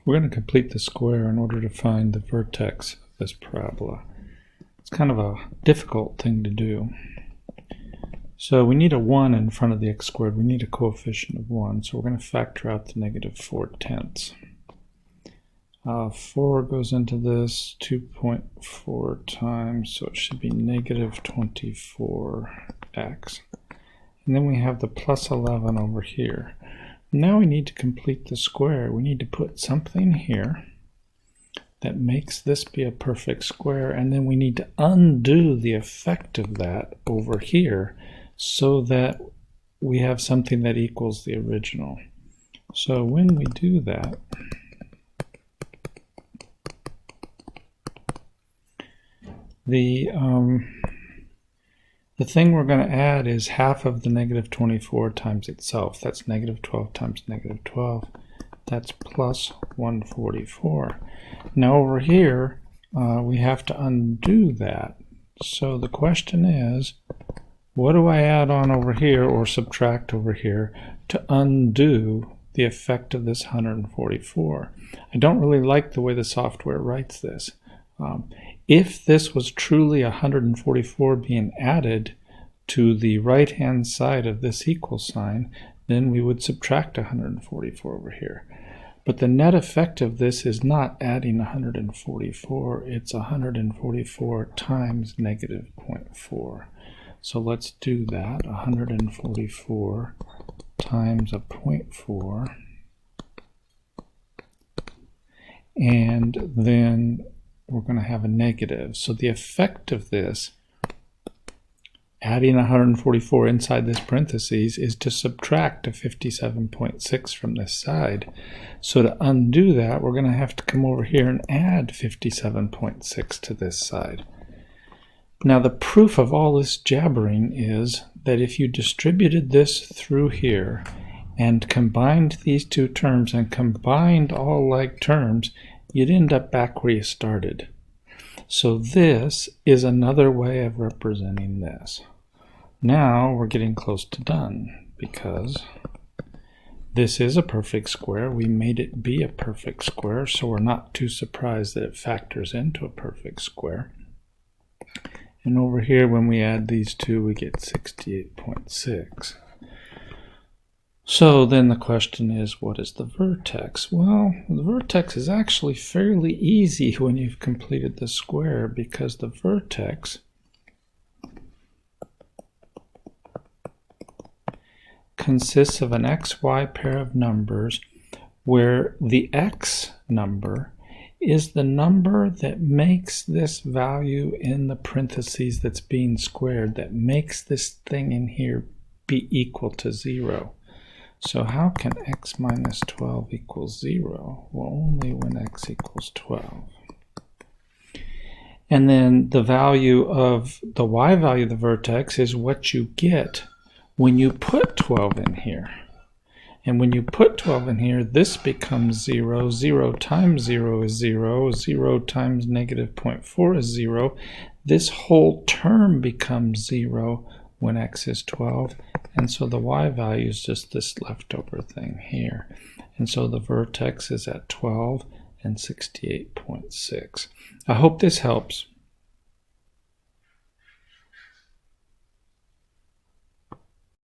We're going to complete the square in order to find the vertex of this parabola. It's kind of a difficult thing to do. So we need a 1 in front of the x squared. We need a coefficient of 1. So we're going to factor out the negative 4/10. 4 goes into this, 2.4 times, so it should be negative 24x. And then we have the plus 11 over here. Now we need to complete the square. We need to put something here that makes this be a perfect square, and then we need to undo the effect of that over here so that we have something that equals the original. So when we do that, the thing we're going to add is half of the negative 24 times itself. That's negative 12 times negative 12. That's plus 144. Now over here, we have to undo that. So the question is, what do I add on over here or subtract over here to undo the effect of this 144? I don't really like the way the software writes this. If this was truly 144 being added to the right-hand side of this equal sign, then we would subtract 144 over here. But the net effect of this is not adding 144, it's 144 times negative 0.4. So let's do that, 144 times a 0.4, and then we're going to have a negative. So the effect of this, adding 144 inside this parentheses, is to subtract a 57.6 from this side. So to undo that, we're going to have to come over here and add 57.6 to this side. Now the proof of all this jabbering is that if you distributed this through here and combined these two terms and combined all like terms, you'd end up back where you started. So this is another way of representing this. Now we're getting close to done because this is a perfect square. We made it be a perfect square, so we're not too surprised that it factors into a perfect square. And over here, when we add these two, we get 68.6. So then the question is, what is the vertex? Well, the vertex is actually fairly easy when you've completed the square, because the vertex consists of an xy pair of numbers where the x number is the number that makes this value in the parentheses that's being squared, that makes this thing in here be equal to 0. So how can x minus 12 equal 0? Well, only when x equals 12. And then the value of the y value of the vertex is what you get when you put 12 in here. And when you put 12 in here, this becomes 0. 0 times 0 is 0. 0 times negative 0.4 is 0. This whole term becomes 0 when x is 12. And so the y value is just this leftover thing here. And so the vertex is at 12 and 68.6. I hope this helps.